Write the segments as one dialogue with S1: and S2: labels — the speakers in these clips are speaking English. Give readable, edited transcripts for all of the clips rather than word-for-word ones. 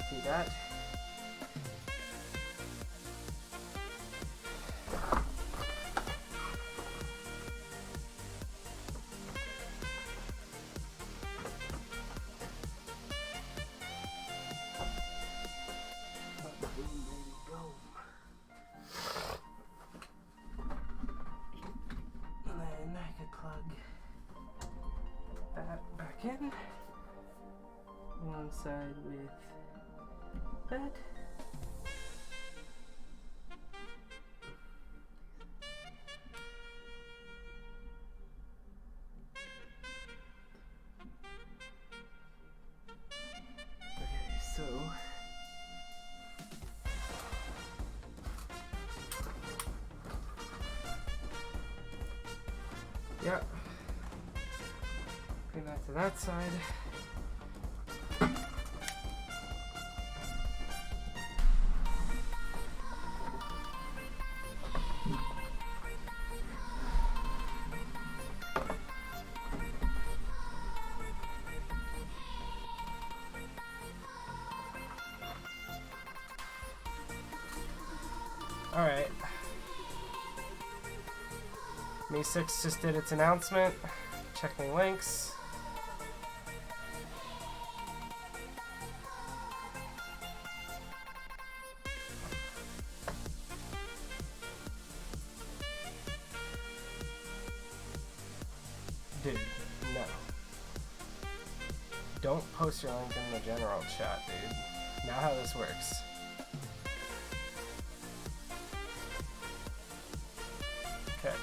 S1: copy that. In alongside with that. Okay, so yeah. Bring that to that side. Alright. Me6 just did its announcement. Checking links. Dude, no. Don't post your link in the general chat, dude. Not how this works. Okay.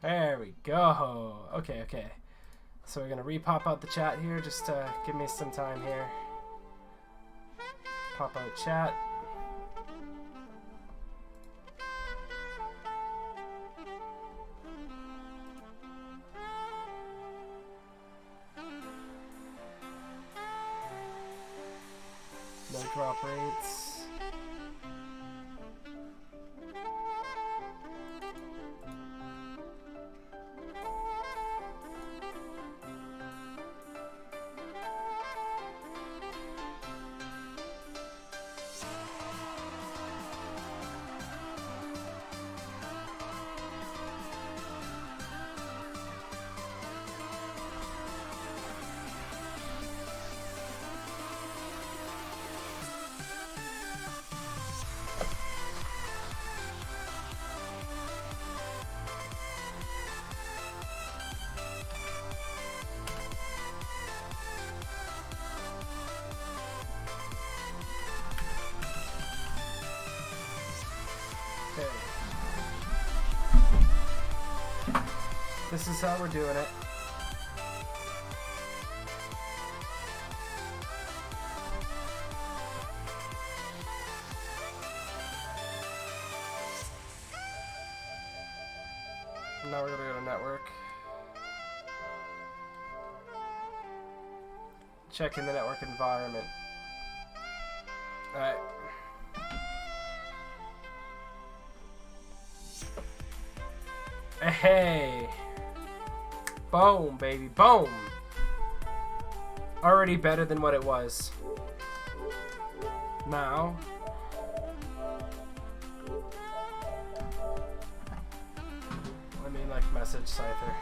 S1: There we go. Okay, okay. So we're gonna re-pop out the chat here. Just give me some time here. Pop out chat. No drop rates. This is how we're doing it. Now we're gonna go to network. Checking the network environment. Alright. Hey! Boom, baby, boom! Already better than what it was. Now. Let me, like, message Cypher.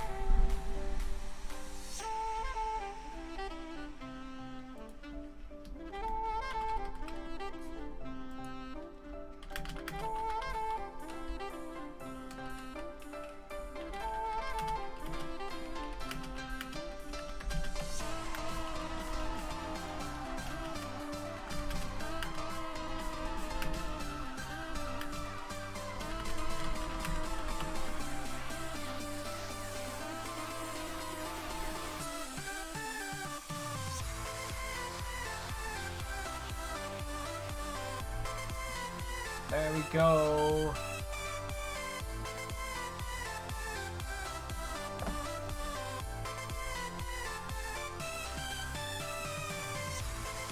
S1: There we go.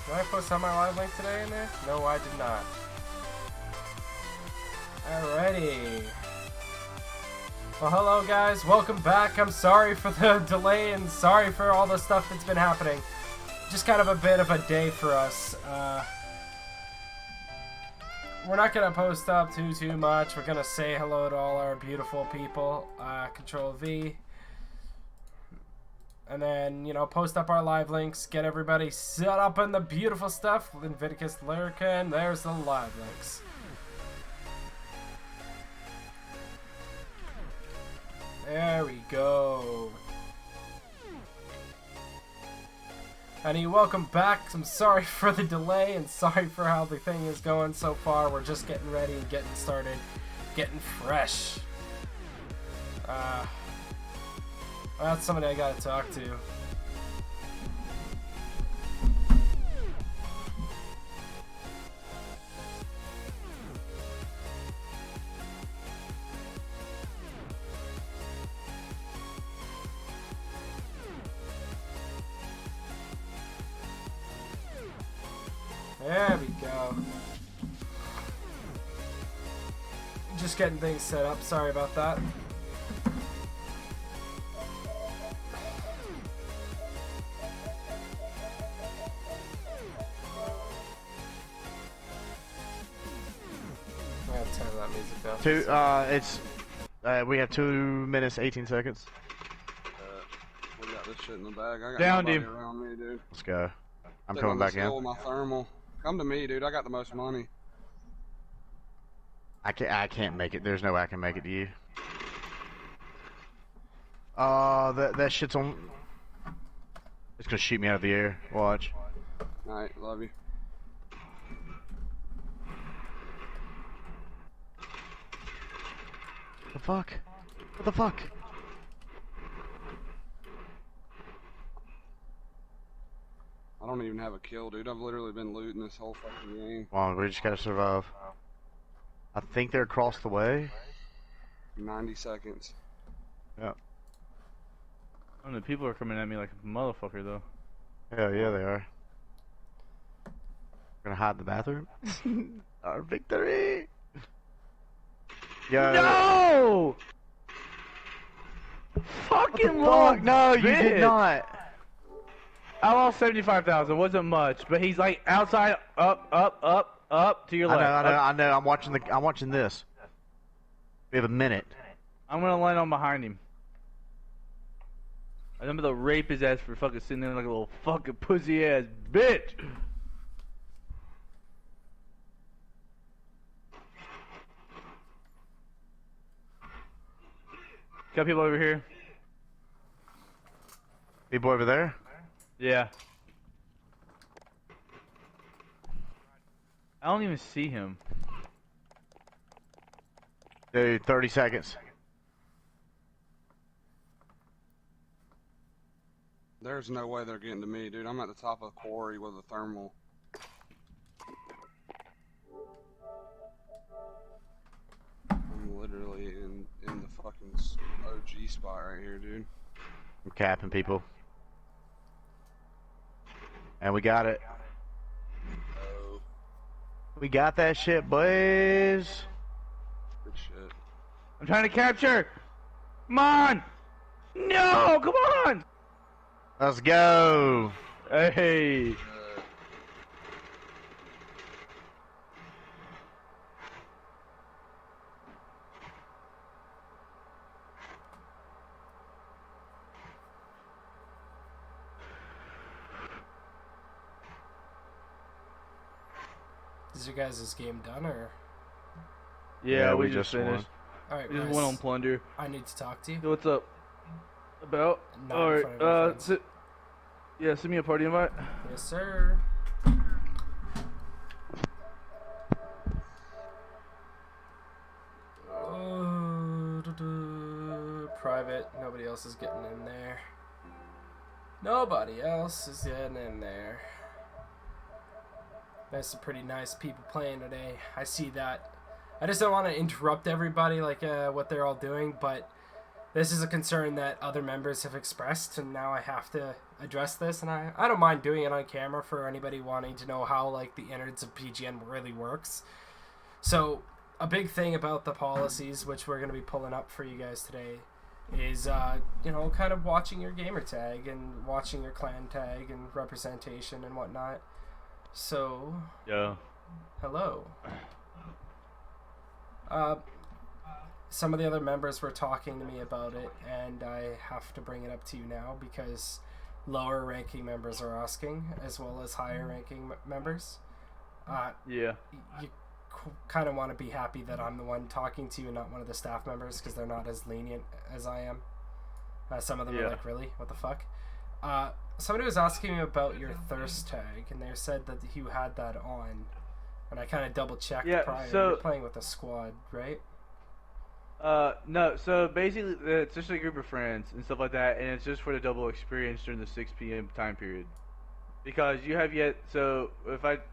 S1: Did I post on my live link today in there? No, I did not. Alrighty. Well, hello guys. Welcome back. I'm sorry for the delay and sorry for all the stuff that's been happening. Just kind of a bit of a day for us. We're not going to post up too much. We're going to say hello to all our beautiful people. Control V. And then, you know, post up our live links. Get everybody set up in the beautiful stuff. Leviticus Lyrica, and there's the live links. There we go. And welcome back. I'm sorry for the delay and sorry for how the thing is going so far. We're just getting ready and getting started, getting fresh. That's somebody I gotta talk to. There we go. Just getting things set up. Sorry about that. I gotta turn that music down.
S2: We have 2 minutes 18 seconds.
S3: We got this shit in the bag. I got
S2: Down,
S3: nobody
S2: dude.
S3: around me, dude.
S2: Let's go. I'm
S3: Sitting
S2: coming
S3: on
S2: back
S3: this hill
S2: in.
S3: with my thermal. Come to me, dude. I got the most money.
S2: I can't make it. There's no way I can make it to you. That shit's on. It's gonna shoot me out of the air. Watch.
S3: Alright, love you.
S2: What the fuck? What the fuck?
S3: I don't even have a kill, dude. I've literally been looting this whole fucking game.
S2: Come on, we just gotta survive. I think they're across the way.
S3: 90 seconds.
S2: Yeah.
S4: Oh, the people are coming at me like a motherfucker, though.
S2: Hell yeah, they are. We're gonna hide in the bathroom. Our victory! Yo.
S4: No! Fucking
S2: Fuck, no, you
S4: bitch.
S2: did not.
S4: I lost 75,000. Wasn't much, but he's like outside, up to your left.
S2: I know. I'm watching this. We have a minute.
S4: I'm gonna land on behind him. I'm gonna rape his ass for fucking sitting there like a little fucking pussy ass bitch. Got people over here.
S2: People over there?
S4: Yeah. I don't even see him.
S2: Dude, 30 seconds.
S3: There's no way they're getting to me, dude. I'm at the top of the quarry with a thermal. I'm literally in the fucking OG spot right here, dude.
S2: I'm capping people. And we got it.
S3: Oh,
S2: We got that shit, boys.
S3: good shit.
S4: I'm trying to capture. Come on. No, come on.
S2: Let's go.
S4: Hey.
S1: Is your guys' game done or?
S4: Yeah, we
S2: just
S4: just finished.
S1: Alright,
S4: We just
S1: guys.
S4: went on plunder.
S1: I need to talk to you.
S4: So what's up? About?
S1: Not in
S4: Alright,
S1: front of your friends.
S4: yeah, send me a party invite.
S1: Yes, sir. Private. Nobody else is getting in there. Nobody else is getting in there. There's some pretty nice people playing today. I see that. I just don't want to interrupt everybody like what they're all doing, but this is a concern that other members have expressed, and now I have to address this, and I don't mind doing it on camera for anybody wanting to know how like the innards of PGN really works. So a big thing about the policies, which we're going to be pulling up for you guys today, is you know, kind of watching your gamer tag and watching your clan tag and representation and whatnot. So
S4: Yeah.
S1: hello. Some of the other members were talking to me about it, and I have to bring it up to you now because lower ranking members are asking, as well as higher ranking members.
S4: Yeah.
S1: You kind of want to be happy that I'm the one talking to you and not one of the staff members, because they're not as lenient as I am. Some of them are like, really? What the fuck? Somebody was asking me about your thirst tag, and they said that you had that on. And I kind of double checked prior.
S4: So,
S1: you're playing with a squad, right?
S4: No, so basically it's just a group of friends and stuff like that, and it's just for the double experience during the 6 p.m. time period. Because you have yet, so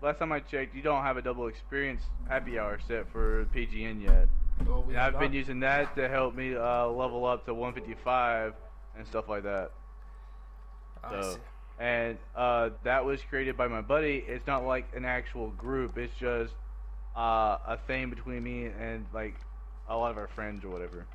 S4: last time I checked, you don't have a double experience happy hour set for PGN yet.
S1: Well,
S4: And I've been using that to help me level up to 155 and stuff like that.
S1: I see.
S4: And that was created by my buddy. It's not like an actual group. It's just a thing between me and like a lot of our friends or whatever.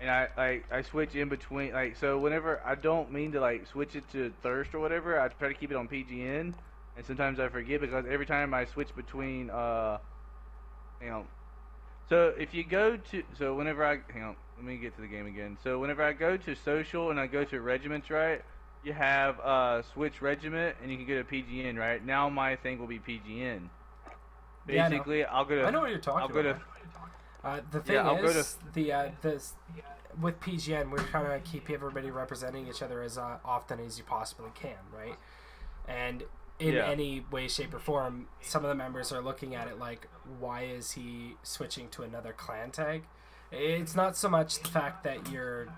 S4: And I switch in between, like, so whenever I don't mean to like switch it to Thirst or whatever, I try to keep it on PGN, and sometimes I forget because every time I switch between hang on. So if you go to, so whenever hang on, let me get to the game again. So whenever I go to social and I go to regiments, right, you have switch regiment and you can go to PGN, right? Now my thing will be PGN. Basically,
S1: yeah,
S4: I'll go to.
S1: I know what you're talking about. The thing is, with PGN, we're trying to keep everybody representing each other as often as you possibly can, right? And in any way, shape, or form, some of the members are looking at it like, why is he switching to another clan tag? It's not so much the fact that you're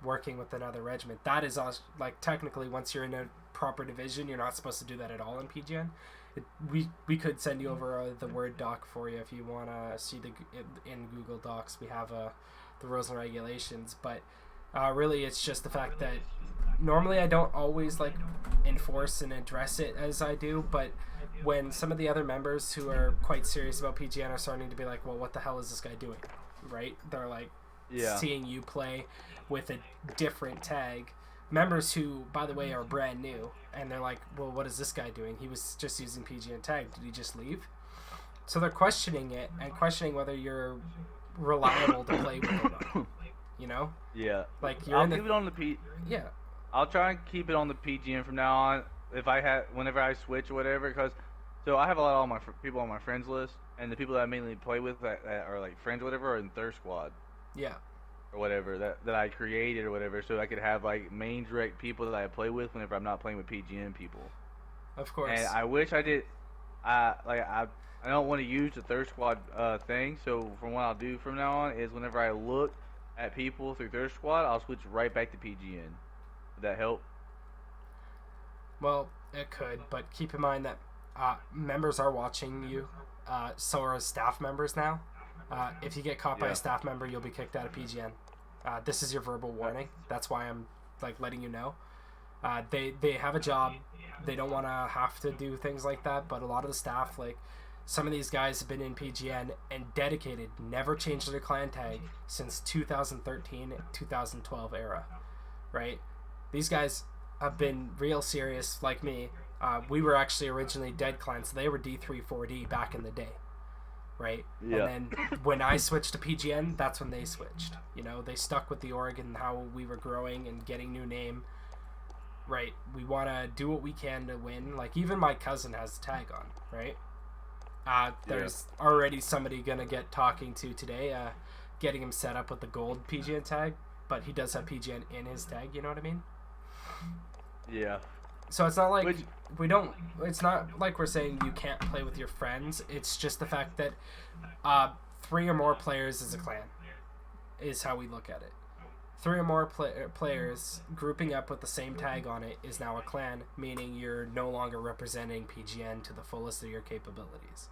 S1: working with another regiment. That is also, like, technically, once you're in a proper division, you're not supposed to do that at all in PGN. We could send you over the Word doc for you if you want to see in Google Docs. We have the rules and regulations, but really it's just the fact that normally I don't always like enforce and address it as I do, but when some of the other members who are quite serious about PGN are starting to be like, well, what the hell is this guy doing, right? They're like seeing you play with a different tag. Members who, by the way, are brand new, and they're like, well, what is this guy doing? He was just using PGN tag. Did he just leave? So they're questioning it and questioning whether you're reliable to play with or not. You know?
S4: Yeah.
S1: Like, you're
S4: I'll keep it on the
S1: Yeah.
S4: I'll try and keep it on the PGN from now on. Whenever I switch or whatever, because so I have a lot of all my people on my friends list, and the people that I mainly play with that are like friends or whatever are in Thirst Squad.
S1: Yeah.
S4: Or whatever that I created or whatever, so I could have like main direct people that I play with whenever I'm not playing with PGN people.
S1: Of course.
S4: And I wish I did. I don't want to use the Thirst Squad thing. So from what I'll do from now on is whenever I look at people through Thirst Squad, I'll switch right back to PGN. Would that help?
S1: Well, it could, but keep in mind that members are watching you. So are staff members now. If you get caught by a staff member, you'll be kicked out of PGN. This is your verbal warning. That's why I'm like letting you know. They have a job. They don't want to have to do things like that. But a lot of the staff, like some of these guys, have been in PGN and dedicated, never changed their clan tag since 2013, 2012 era, right? These guys have been real serious, like me. We were actually originally dead clans, so they were D3, 4D back in the day. Right?
S4: Yeah.
S1: And then when I switched to PGN, that's when they switched. You know, they stuck with the org and how we were growing and getting new name. Right? We want to do what we can to win. Like, even my cousin has a tag on, right? There's already somebody going to get talking to today, getting him set up with the gold PGN tag, but he does have PGN in his tag, you know what I mean?
S4: Yeah.
S1: So it's not like it's not like we're saying you can't play with your friends. It's just the fact that 3 or more players is a clan is how we look at it. 3 or more players grouping up with the same tag on it is now a clan, meaning you're no longer representing PGN to the fullest of your capabilities.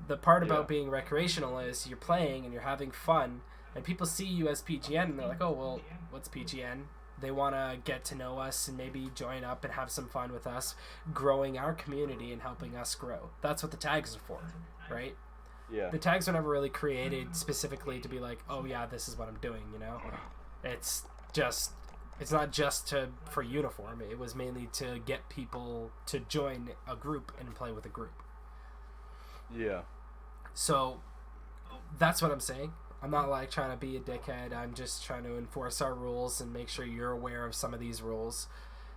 S1: The part about being recreational is you're playing and you're having fun, and people see you as PGN and they're like, oh, well, what's PGN? They want to get to know us and maybe join up and have some fun with us, growing our community and helping us grow. That's what the tags are for, right?
S4: Yeah.
S1: The tags were never really created specifically to be like, oh yeah, this is what I'm doing, you know? It's not just for uniform. It was mainly to get people to join a group and play with a group.
S4: Yeah.
S1: So that's what I'm saying. I'm not like trying to be a dickhead. I'm just trying to enforce our rules and make sure you're aware of some of these rules,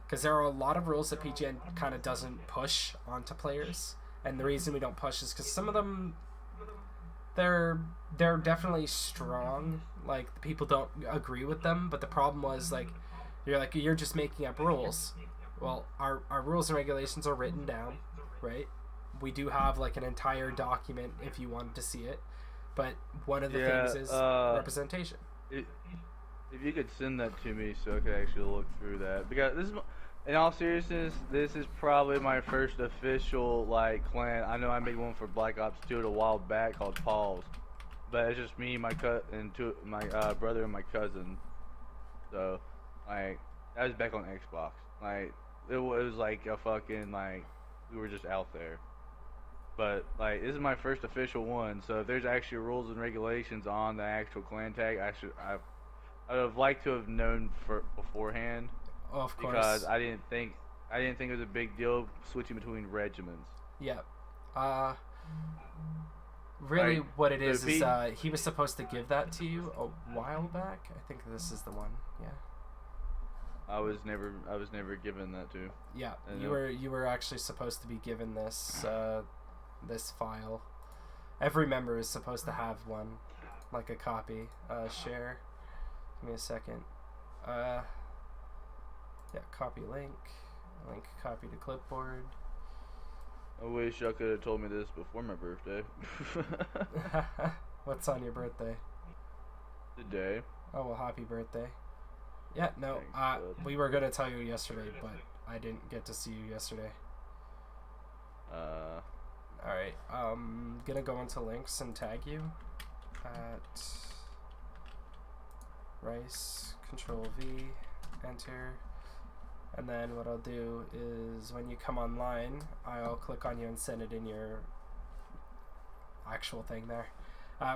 S1: because there are a lot of rules that PGN kind of doesn't push onto players, and the reason we don't push is because some of them, they're definitely strong. Like, the people don't agree with them, but the problem was you're just making up rules. Well, our rules and regulations are written down, right? We do have like an entire document if you wanted to see it. But one of the things is representation.
S4: If you could send that to me so I could actually look through that. Because this is, in all seriousness, this is probably my first official, like, clan. I know I made one for Black Ops 2 a while back called Paul's. But it's just me, my brother, and my cousin. So, like, that was back on Xbox. Like, it was like a fucking, like, we were just out there. But, like, this is my first official one, so if there's actually rules and regulations on the actual clan tag, I would have liked to have known beforehand.
S1: Oh, of course.
S4: Because I didn't think it was a big deal switching between regiments.
S1: Yeah. Really,
S4: like,
S1: what it is he was supposed to give that to you a while back. I think this is the one. Yeah.
S4: I was never given that to.
S1: Yeah, you were actually supposed to be given this this file. Every member is supposed to have one, like a copy. Share. Give me a second. Yeah, copy link. Link copy to clipboard.
S4: I wish y'all could have told me this before my birthday.
S1: What's on your birthday?
S4: Today.
S1: Oh, well, happy birthday. Yeah, no,
S4: Thanks,
S1: we were going to tell you yesterday, but I didn't get to see you yesterday. Alright, gonna go into links and tag you at Rice, Control V, enter, and then what I'll do is when you come online, I'll click on you and send it in your actual thing there.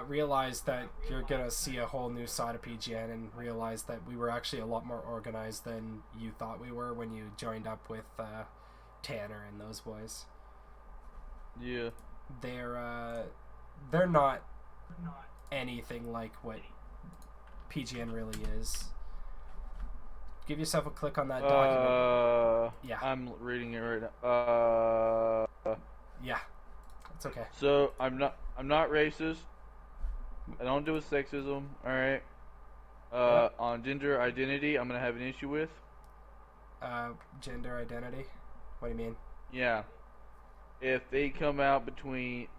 S1: Realize that you're gonna see a whole new side of PGN and realize that we were actually a lot more organized than you thought we were when you joined up with Tanner and those boys.
S4: Yeah.
S1: They're not anything like what PGN really is. Give yourself a click on that document. Yeah.
S4: I'm reading it right now.
S1: Yeah. It's okay.
S4: So I'm not racist. I don't do with sexism. All right. On gender identity, I'm gonna have an issue with.
S1: Gender identity. What do you mean?
S4: Yeah. If they come out between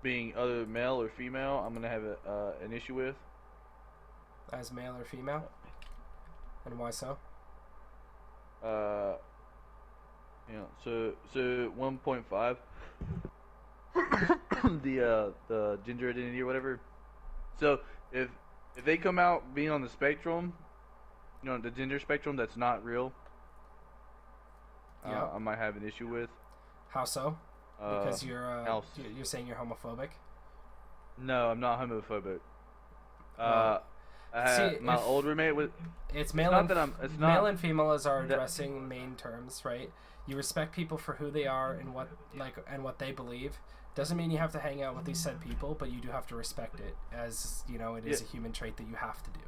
S4: being other male or female, I'm gonna have an issue with.
S1: As male or female? And why so?
S4: So 1.5, the gender identity or whatever. So if they come out being on the spectrum, the gender spectrum that's not real, I might have an issue with.
S1: How so? Because you're saying you're homophobic?
S4: No, I'm not homophobic. My old roommate was.
S1: It's male and female as our addressing main terms, right? You respect people for who they are and what they believe. Doesn't mean you have to hang out with these said people, but you do have to respect it, as it is a human trait that you have to do.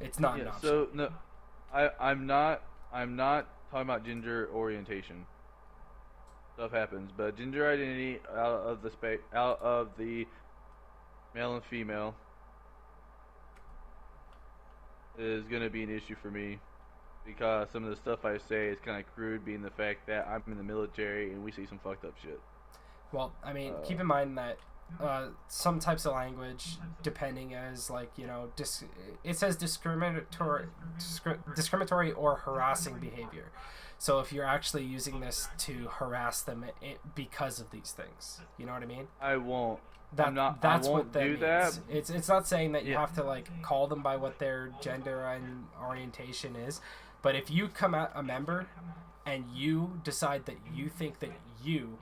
S1: It's not an option.
S4: So no, I'm not talking about gender orientation. Stuff happens, but gender identity out of the male and female is gonna be an issue for me, because some of the stuff I say is kind of crude, being the fact that I'm in the military and we see some fucked up shit.
S1: Well, I mean, keep in mind that some types of language, depending as like it says discriminatory or harassing behavior. So if you're actually using this to harass them because of these things, you know what I mean?
S4: I won't.
S1: That's
S4: I won't
S1: what that
S4: do
S1: means.
S4: that.
S1: It's not saying that you have to like call them by what their gender and orientation is, but if you come at a member and you decide that you think that you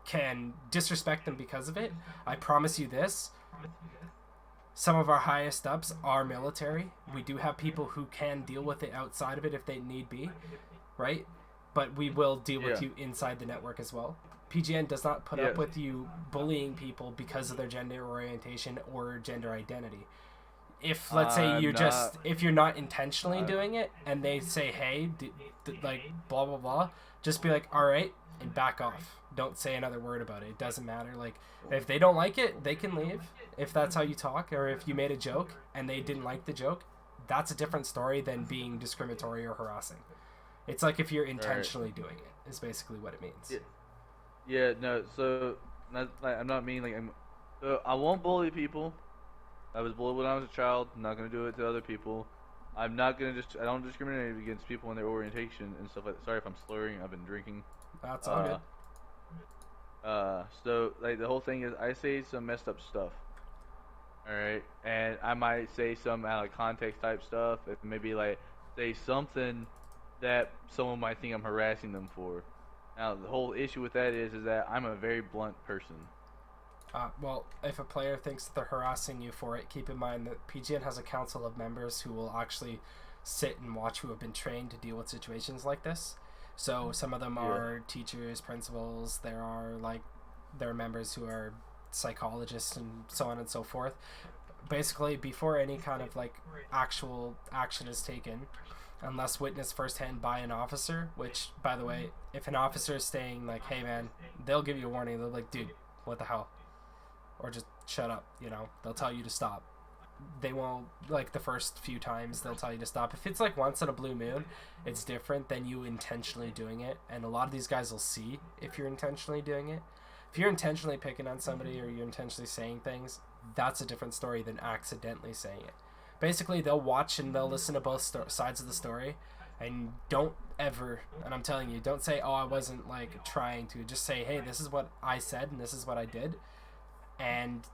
S1: can disrespect them because of it, I promise you this. Some of our highest ups are military. We do have people who can deal with it outside of it if they need be, right? But we will deal with you inside the network as well. PGN does not put up with you bullying people because of their gender orientation or gender identity. If let's say if you're not intentionally doing it and they say, hey, like blah blah blah, just be like, all right, and back off. Don't say another word about it. It doesn't matter. Like if they don't like it, they can leave. If that's how you talk, or if you made a joke and they didn't like the joke, that's a different story than being discriminatory or harassing. It's like if you're intentionally doing it, is basically what it means.
S4: Yeah, no. So I'm not mean like so I won't bully people. I was bullied when I was a child. I'm not gonna do it to other people. I'm not gonna I don't discriminate against people in their orientation and stuff like that. Sorry if I'm slurring. I've been drinking.
S1: That's all good.
S4: So like the whole thing is I say some messed up stuff. Alright? And I might say some out of context type stuff. If maybe like say something that someone might think I'm harassing them for. Now the whole issue with that is that I'm a very blunt person.
S1: Well, if a player thinks that they're harassing you for it, keep in mind that PGN has a council of members who will actually sit and watch, who have been trained to deal with situations like this. So some of them are teachers, principals. There are members who are psychologists and so on and so forth. Basically, before any kind of like actual action is taken, unless witnessed firsthand by an officer, which, by the way, if an officer is saying like, hey man, they'll give you a warning. They're like, dude, what the hell? Or just shut up, they'll tell you to stop. They won't, like the first few times, they'll tell you to stop. If it's like once in a blue moon, it's different than you intentionally doing it. And a lot of these guys will see if you're intentionally doing it. If you're intentionally picking on somebody or you're intentionally saying things, that's a different story than accidentally saying it. Basically, they'll watch and they'll listen to both sides of the story. And don't ever, and I'm telling you, don't say, oh, I wasn't like trying to. Just say, hey, this is what I said and this is what I did. And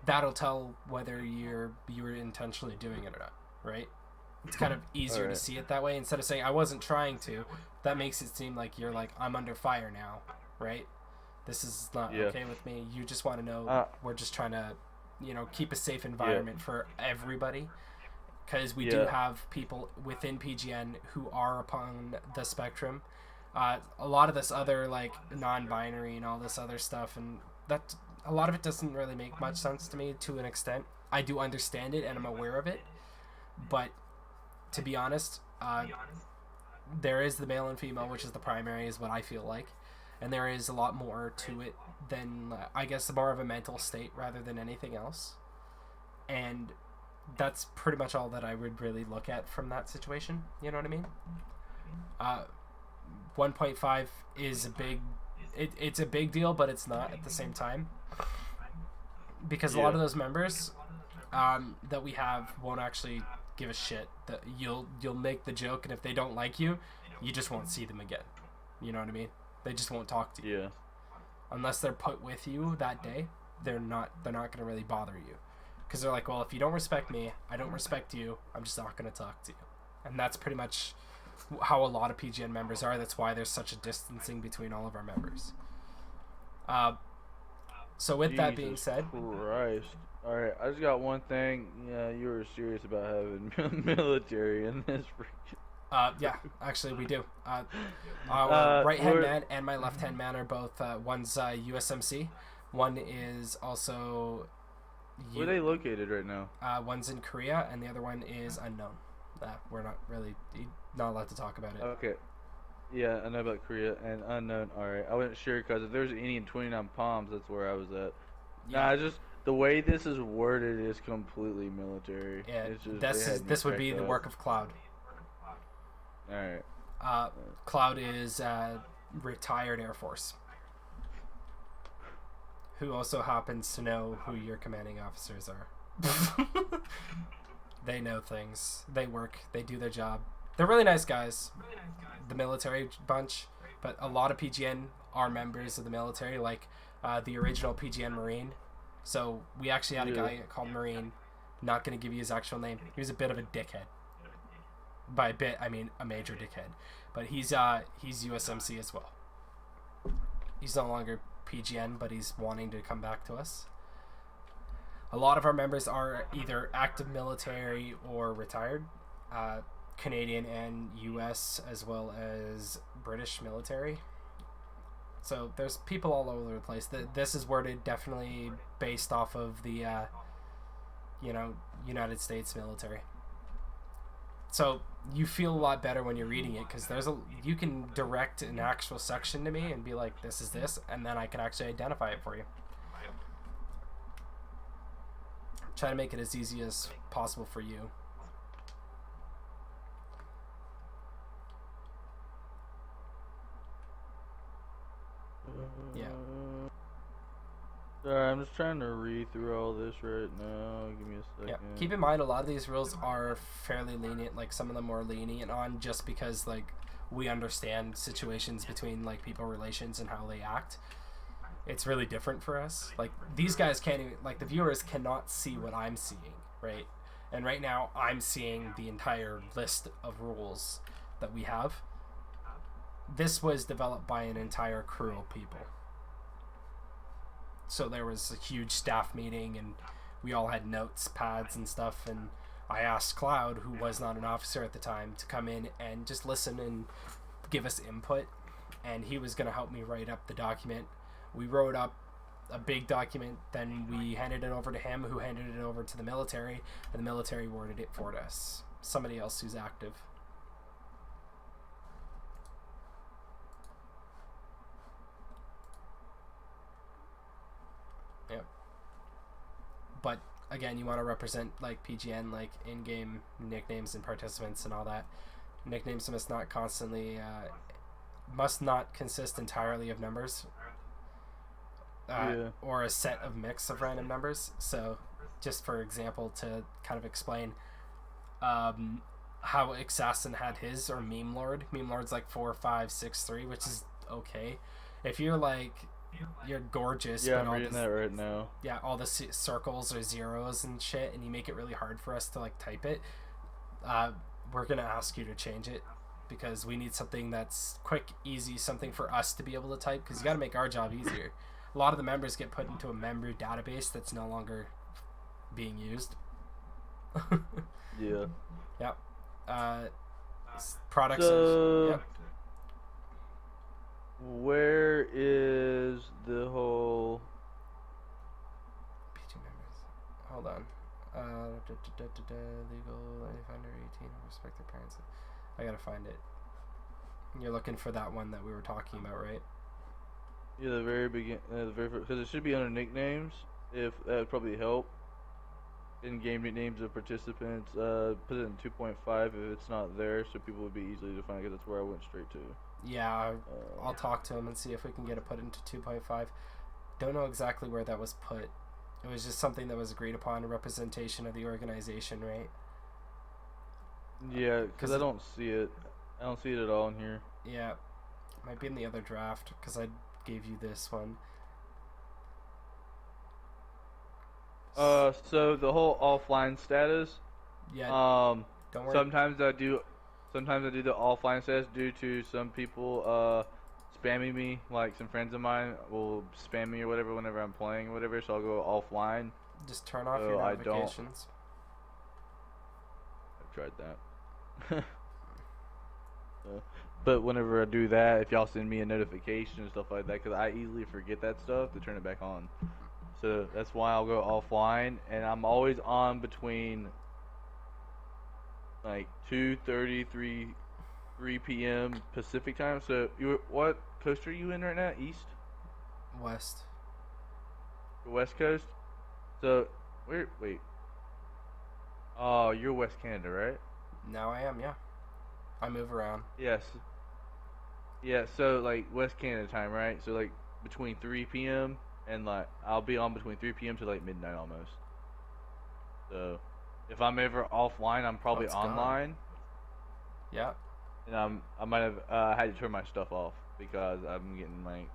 S1: that'll tell whether you were intentionally doing it or not, right? It's kind of easier to see it that way instead of saying I wasn't trying to. That makes it seem like you're like, I'm under fire now, right? This is not okay with me. You just want to know we're just trying to, keep a safe environment for everybody, because we do have people within PGN who are upon the spectrum. A lot of this other like non-binary and all this other stuff, and that. A lot of it doesn't really make much sense to me to an extent. I do understand it and I'm aware of it. But to be honest, there is the male and female, which is the primary, is what I feel like. And there is a lot more to it than, I guess, more of a mental state rather than anything else. And that's pretty much all that I would really look at from that situation. You know what I mean? 1.5 is a big... It's a big deal, but it's not at the same time. Because a lot of those members that we have won't actually give a shit. That you'll make the joke, and if they don't like you, you just won't see them again. You know what I mean? They just won't talk to you. Yeah. Unless they're put with you that day, they're not gonna really bother you, because they're like, well, if you don't respect me, I don't respect you. I'm just not gonna talk to you, and that's pretty much how a lot of PGN members are. That's why there's such a distancing between all of our members. So with that being said,
S4: Christ. All right, I just got one thing. Yeah, you were serious about having military in this.
S1: Yeah, actually we do. Our right hand man and my left hand man are both. One's USMC, one is also.
S4: Where are they located right now?
S1: One's in Korea and the other one is unknown. We're not allowed to talk about it.
S4: Okay. Yeah, I know about Korea and unknown. Alright, I wasn't sure because if there's any in 29 Palms, that's where I was at. Yeah. Nah, just the way this is worded is completely military.
S1: Yeah, this would be the work of Cloud.
S4: Alright.
S1: Cloud is retired Air Force. who also happens to know who your commanding officers are. They know things. They work. They do their job. They're really nice guys. The military bunch, but a lot of PGN are members of the military, like the original PGN Marine. So we actually had a guy called Marine. Not going to give you his actual name. He was a bit of a dickhead. By a bit, I mean a major dickhead. But he's USMC as well. He's no longer PGN, but he's wanting to come back to us. A lot of our members are either active military or retired. Canadian and US as well as British military. So there's people all over the place. This is worded definitely based off of the United States military. So you feel a lot better when you're reading it, because you can direct an actual section to me and be like, this is this, and then I can actually identify it for you. Try to make it as easy as possible for you. Yeah.
S4: Sorry, I'm just trying to read through all this right now. Give me a second.
S1: Yeah. Keep in mind, a lot of these rules are fairly lenient. Like, some of them are lenient on just because, like, we understand situations between, like, people relations and how they act. It's really different for us. Like, these guys can't even, like, the viewers cannot see what I'm seeing, right? And right now, I'm seeing the entire list of rules that we have. This was developed by an entire crew of people. So there was a huge staff meeting, and we all had notes, pads, and stuff, and I asked Cloud, who was not an officer at the time, to come in and just listen and give us input, and he was going to help me write up the document. We wrote up a big document, then we handed it over to him, who handed it over to the military, and the military worded it for us. Somebody else who's active. Yep. But again, you want to represent like PGN, like in-game nicknames and participants and all that. Nicknames must not consist entirely of numbers. Or a set of mix of random numbers. So, just for example, to kind of explain how Assassin had his, or Meme Lord. Meme Lord's like 4563, which is okay. If you're like, you're gorgeous.
S4: Yeah, I'm reading that right now.
S1: Yeah, all the circles or zeros and shit, and you make it really hard for us to like type it. We're gonna ask you to change it, because we need something that's quick, easy, something for us to be able to type, because you got to make our job easier. A lot of the members get put into a memory database that's no longer being used.
S4: Yeah.
S1: Yep. Products. Yep.
S4: Where is the whole
S1: PG members? Hold on. Legal, if under 18, respect their parents. I gotta find it. You're looking for that one that we were talking about, right?
S4: Yeah, the very begin, because it should be under nicknames. If that would probably help. In-game nicknames of participants. Put it in 2.5 if it's not there, so people would be easily to find, because that's where I went straight to.
S1: Yeah, I'll talk to him and see if we can get it put into 2.5. Don't know exactly where that was put. It was just something that was agreed upon, a representation of the organization, right?
S4: Yeah, because I don't see it. I don't see it at all in here.
S1: Yeah, might be in the other draft, because I gave you this one.
S4: So the whole offline status.
S1: Yeah. Don't worry.
S4: Sometimes I do the offline status due to some people spamming me. Like some friends of mine will spam me or whatever whenever I'm playing or whatever. So I'll go offline.
S1: Just turn off your notifications.
S4: I've tried that. But whenever I do that, if y'all send me a notification and stuff like that, because I easily forget that stuff, to turn it back on. So that's why I'll go offline, and I'm always on between like 2:30, 3 p.m. Pacific time. So what coast are you in right now? East?
S1: West.
S4: The West Coast? So wait. Oh, you're West Canada, right?
S1: Now I am, yeah. I move around.
S4: Yes. Yeah, so like West Canada time, right? So like between 3 p.m. and like I'll be on between 3 p.m. to like midnight almost. So if I'm ever offline, I'm probably
S1: it's gone.
S4: online.
S1: Yeah.
S4: And I might have had to turn my stuff off because I'm getting like.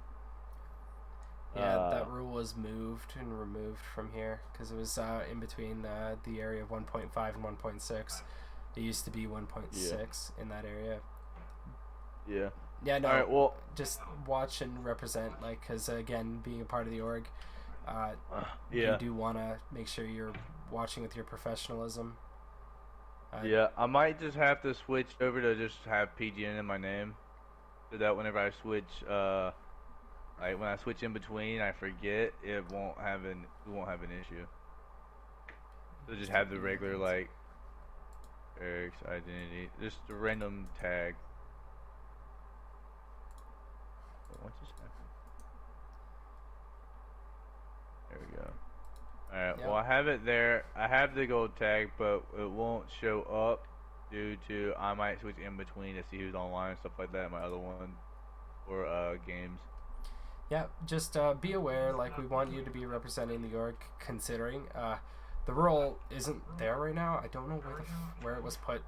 S1: Yeah, that rule was moved and removed from here because it was in between the area of 1.5 and 1.6. It used to be 1.6 in that area.
S4: Yeah.
S1: Yeah, no.
S4: All right, well,
S1: just watch and represent, like, because again, being a part of the org, you do want to make sure you're watching with your professionalism.
S4: Yeah, I might just have to switch over to just have PGN in my name, so that whenever I switch, like when I switch in between, I forget we won't have an issue. So just have the regular like Eric's identity, just a random tag. What just happened? There we go. Alright, well I have it there. I have the gold tag, but it won't show up due to I might switch in between to see who's online and stuff like that. My other one or games.
S1: Yeah, just be aware. Like, we want you to be representing the org, considering the role isn't there right now. I don't know where it was put.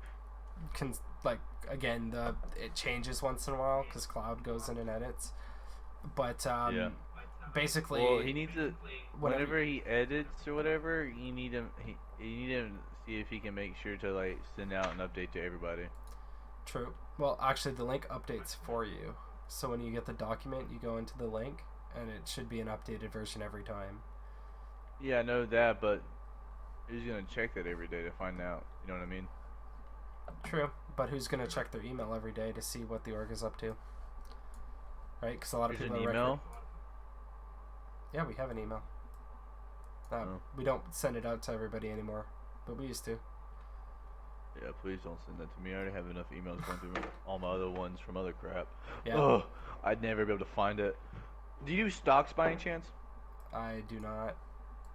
S1: Like, again, it changes once in a while because Cloud goes in and edits. But basically,
S4: well, he needs to whenever he edits or whatever, you need him to see if he can make sure to like send out an update to everybody.
S1: True. Well, actually, the link updates for you. So when you get the document, you go into the link, and it should be an updated version every time.
S4: Yeah, I know that, but who's gonna check that every day to find out? You know what I mean?
S1: True, but who's gonna check their email every day to see what the org is up to? Right? Because a lot of people
S4: an email.
S1: Yeah, we have an email. We don't send it out to everybody anymore, but we used to.
S4: Yeah, please don't send that to me. I already have enough emails going through all my other ones from other crap.
S1: Yeah.
S4: Ugh, I'd never be able to find it. Do you do stocks by any chance?
S1: I do not.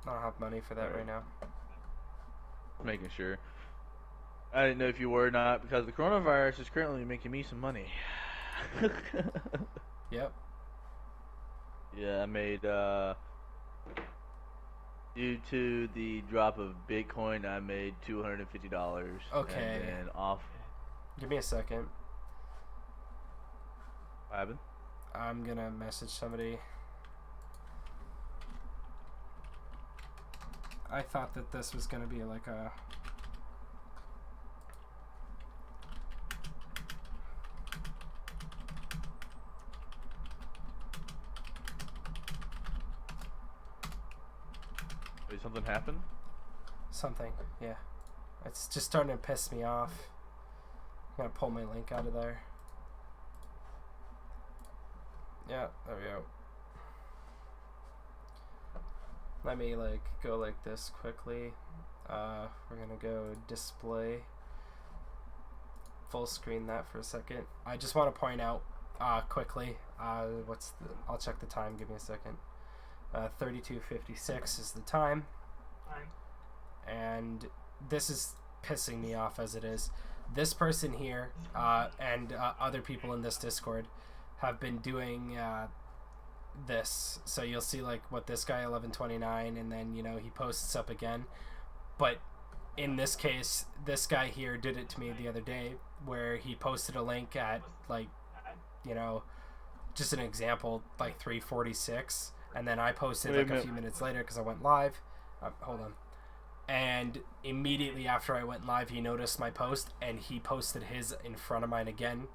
S1: I don't have money for that right now.
S4: Making sure. I didn't know if you were or not because the coronavirus is currently making me some money.
S1: Yep.
S4: Yeah, I made due to the drop of Bitcoin, I made $250.
S1: Okay.
S4: And then off.
S1: Give me a second.
S4: What happened?
S1: I'm gonna message somebody. I thought that this was gonna be like a.
S4: Did something happen?
S1: Something, yeah. It's just starting to piss me off. I'm gonna pull my link out of there. Yeah, there we go. Let me go like this quickly. We're gonna go display. Full screen that for a second. I just want to point out quickly. I'll check the time. Give me a second. 32:56 is the time. And this is pissing me off as it is. This person here and other people in this Discord have been doing this. So you'll see what this guy 1129, and then he posts up again. But in this case, this guy here did it to me the other day, where he posted a link at just an example, 3:46, and then I posted a few minutes later because I went live. Hold on. And immediately after I went live, he noticed my post, and he posted his in front of mine again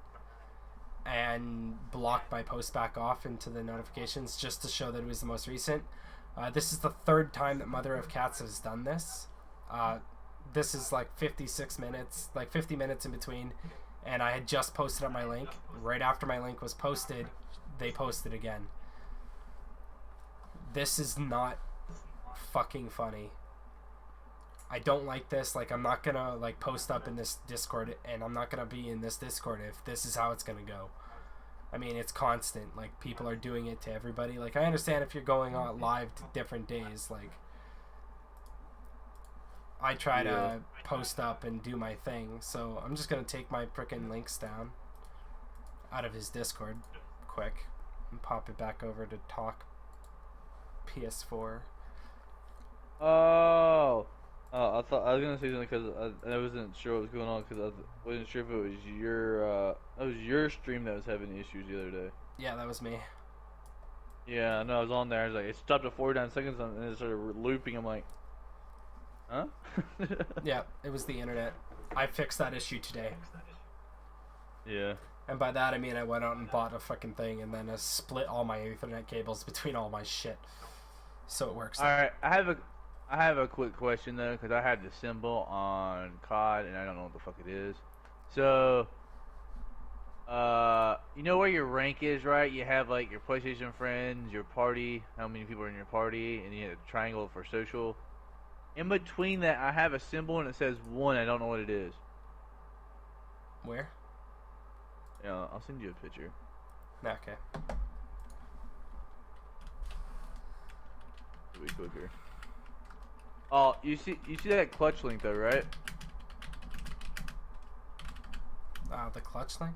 S1: and blocked my post back off into the notifications just to show that it was the most recent. This is the third time that Mother of Cats has done this. This is 56 minutes, 50 minutes in between, and I had just posted up my link. Right after my link was posted, they posted again. This is not fucking funny. I don't like this. I'm not gonna post up in this Discord, and I'm not gonna be in this Discord if this is how it's gonna go. I mean, it's constant. People are doing it to everybody. I understand if you're going on live to different days. I try to post up and do my thing, so I'm just gonna take my frickin' links down out of his Discord quick and pop it back over to talk. PS4.
S4: Oh. Oh, I thought I was gonna say something because I wasn't sure what was going on because I wasn't sure if it was your stream that was having issues the other day.
S1: Yeah, that was me.
S4: Yeah, I know. I was on there. I was like, it stopped at 49 seconds and it started looping. I'm like, huh?
S1: Yeah, it was the internet. I fixed that issue today.
S4: Yeah.
S1: And by that I mean I went out and bought a fucking thing and then I split all my Ethernet cables between all my shit. So it works.
S4: All right, I have a quick question though, because I had the symbol on COD and I don't know what the fuck it is. So, you know where your rank is, right? You have like your PlayStation friends, your party, how many people are in your party, and you have a triangle for social. In between that, I have a symbol and it says 1. I don't know what it is.
S1: Where?
S4: Yeah, I'll send you a picture.
S1: Okay.
S4: It'll be quicker. Oh, you see that clutch link though, right?
S1: The clutch link?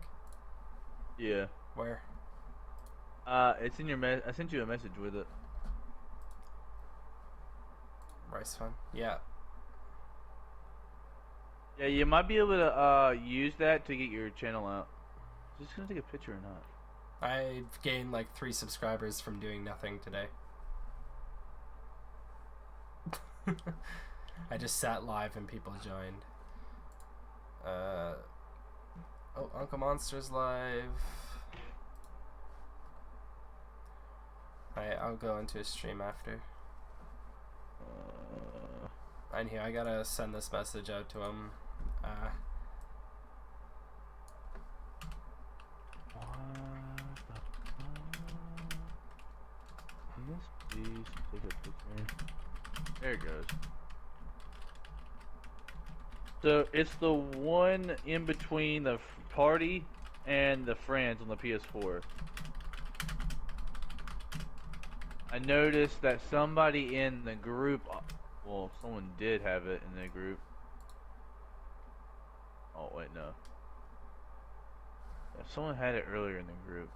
S4: Yeah.
S1: Where?
S4: It's in your I sent you a message with it.
S1: Rice Fun. Yeah.
S4: Yeah, you might be able to use that to get your channel out. Is this gonna take a picture or not?
S1: I've gained like 3 subscribers from doing nothing today. I just sat live and people joined. Oh, Uncle Monster's live. I'll go into his stream after. And here, I gotta send this message out to him.
S4: Please take a picture. There it goes. So it's the one in between the party and the friends on the PS4. I noticed that somebody in the group, well, someone did have it in the group. Oh wait, no. Yeah, someone had it earlier in the group.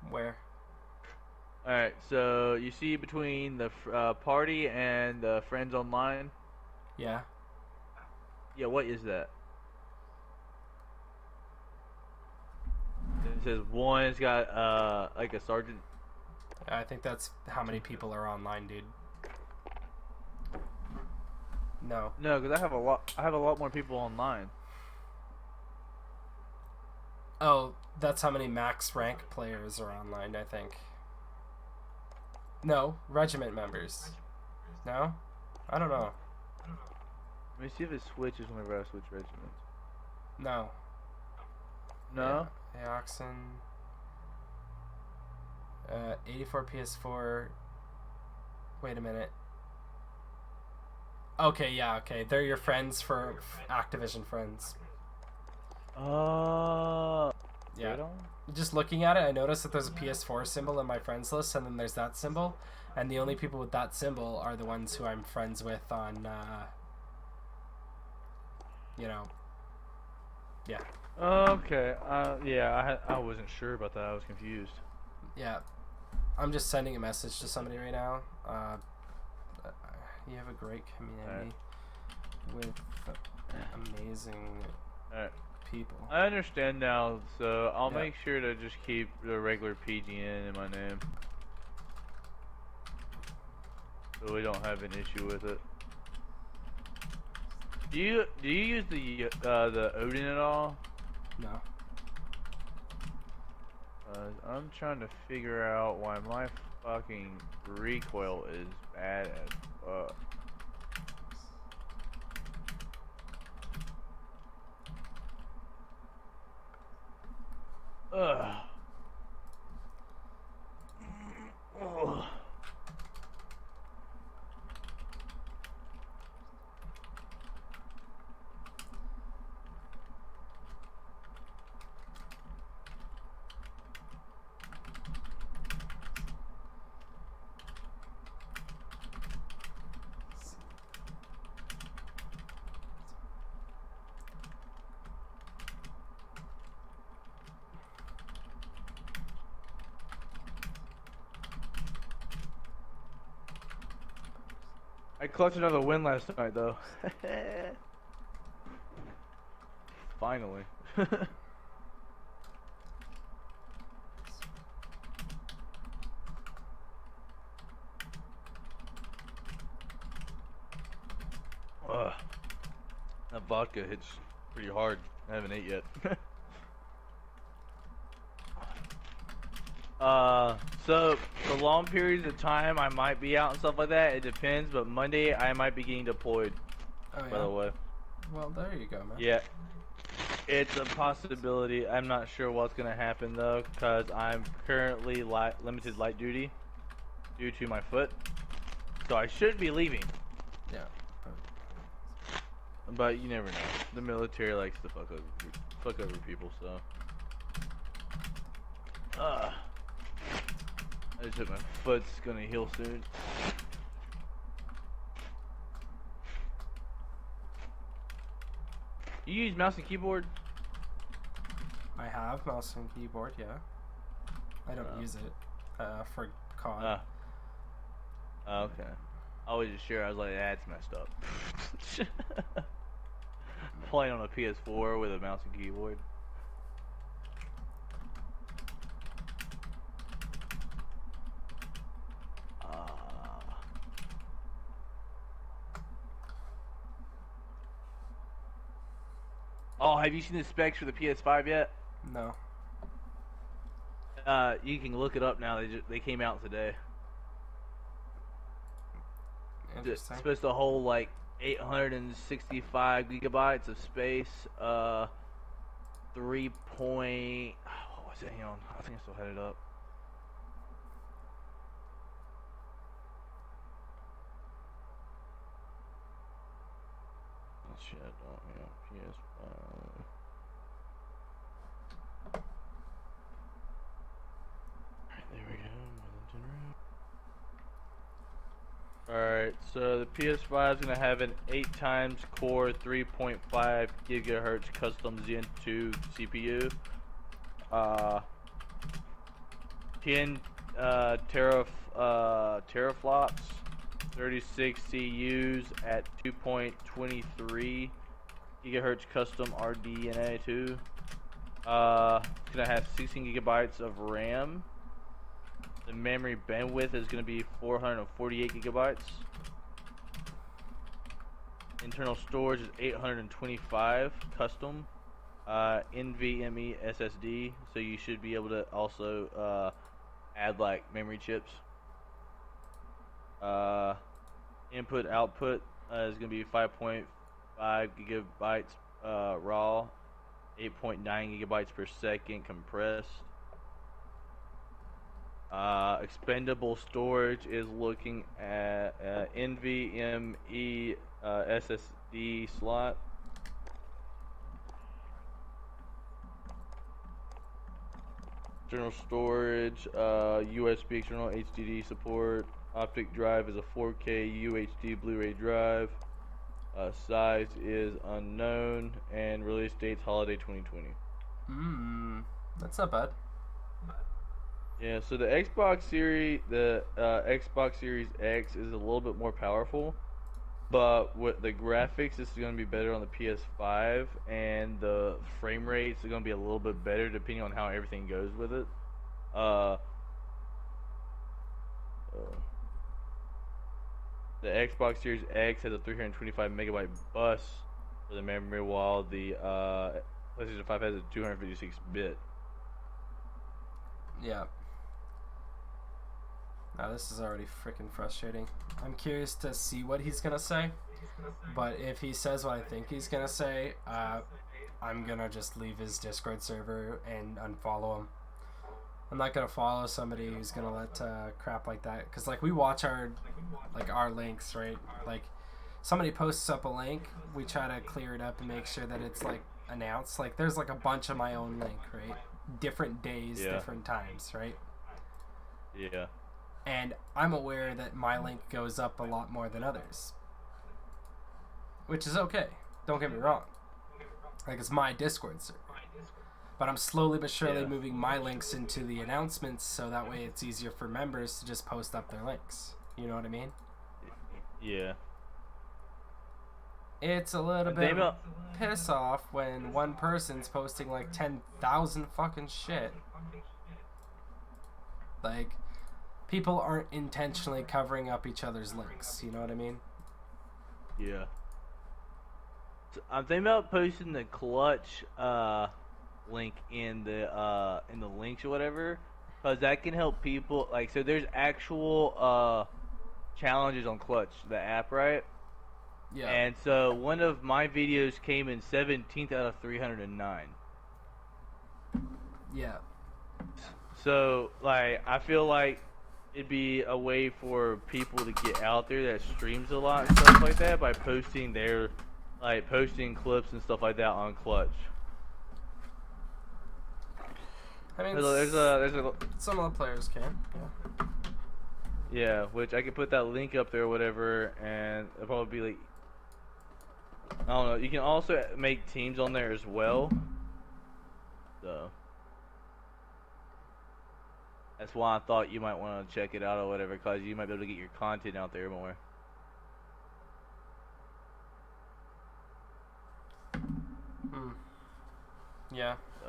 S1: Where?
S4: Alright, so you see between the party and the friends online?
S1: Yeah.
S4: Yeah, what is that? It says 1, it's got like a sergeant.
S1: I think that's how many people are online, dude. No.
S4: No, because I have a lot more people online.
S1: Oh, that's how many max rank players are online, I think. No, regiment members. No? I don't know.
S4: Let me see if it switches whenever I switch regiments.
S1: No.
S4: No?
S1: Yeah, Oxen. 84 PS4. Wait a minute. Okay, yeah, okay. They're your friends for Activision friends. Yeah.
S4: Right on?
S1: Just looking at it, I noticed that there's a PS4 symbol in my friends list, and then there's that symbol, and the only people with that symbol are the ones who I'm friends with on, you know, yeah.
S4: Okay. Yeah, I wasn't sure about that. I was confused.
S1: Yeah. I'm just sending a message to somebody right now. You have a great community with amazing people.
S4: I understand now, so I'll make sure to just keep the regular PGN in my name, so we don't have an issue with it. Do you use the Odin at all?
S1: No.
S4: I'm trying to figure out why my fucking recoil is bad as fuck. Ugh. Ugh. I clutched another win last night, though. Finally. Ugh. That vodka hits pretty hard. I haven't ate yet. So for long periods of time, I might be out and stuff like that. It depends, but Monday I might be getting deployed.
S1: Oh, yeah?
S4: By the way.
S1: Well, there you go, man.
S4: Yeah. It's a possibility. I'm not sure what's gonna happen though, because I'm currently limited light duty due to my foot. So I should be leaving.
S1: Yeah.
S4: But you never know. The military likes to fuck over people, so. I just hope my foot's gonna heal soon. You use mouse and keyboard?
S1: I have mouse and keyboard, yeah. I don't use it for COD.
S4: Okay. I was just sure. I was like, that's messed up. Playing on a PS4 with a mouse and keyboard. Oh, have you seen the specs for the PS5 yet?
S1: No.
S4: You can look it up now. They came out today. It's supposed to hold like 865 gigabytes of space. 3 point. What was it? Hang on. I think I still had it up. Oh shit! Oh yeah, PS5. There we go. Alright, so the PS5 is going to have an 8 times core 3.5 gigahertz custom Zen 2 CPU. 10 teraflops, 36 CUs at 2.23 gigahertz custom RDNA 2. It's going to have 16 gigabytes of RAM. The memory bandwidth is going to be 448 gigabytes. Internal storage is 825 custom. NVMe SSD, so you should be able to also add like memory chips. Input output is going to be 5.5 gigabytes raw, 8.9 gigabytes per second compressed. Expendable storage is looking at NVMe SSD slot. External storage, USB external HDD support. Optic drive is a 4K UHD Blu-ray drive. Size is unknown, and release date's holiday 2020.
S1: That's not bad.
S4: Yeah, so the Xbox Series X is a little bit more powerful, but with the graphics, this is going to be better on the PS5, and the frame rates are going to be a little bit better depending on how everything goes with it. The Xbox Series X has a 325 megabyte bus for the memory, while the PlayStation 5 has a 256 bit.
S1: Yeah. Now this is already freaking frustrating. I'm curious to see what he's gonna say, but if he says what I think he's gonna say, I'm gonna just leave his Discord server and unfollow him. I'm not gonna follow somebody who's gonna let crap like that, because like we watch our links, right? Like somebody posts up a link, we try to clear it up and make sure that it's like announced. Like there's like a bunch of my own link, right? Different days, different times, right?
S4: Yeah.
S1: And I'm aware that my link goes up a lot more than others, which is okay. Don't get me wrong. Like it's my Discord server. But I'm slowly but surely moving my links into the announcements, so that way it's easier for members to just post up their links. You know what I mean?
S4: Yeah.
S1: It's a little bit of a piss off when one person's posting like 10,000 fucking shit. Like, people aren't intentionally covering up each other's links. You know what I mean?
S4: Yeah. So I'm thinking about posting the clutch link in the links or whatever, because that can help people. Like, so there's actual challenges on Clutch, the app, right?
S1: Yeah.
S4: And so one of my videos came in 17th out of 309.
S1: Yeah.
S4: So, like, I feel like it'd be a way for people to get out there that streams a lot and stuff like that by posting posting clips and stuff like that on Clutch.
S1: I mean,
S4: there's a
S1: some of the players can. Yeah.
S4: Yeah, which I could put that link up there or whatever, and it'll probably be like, I don't know. You can also make teams on there as well. So that's why I thought you might want to check it out or whatever, because you might be able to get your content out there more.
S1: Yeah.
S4: So.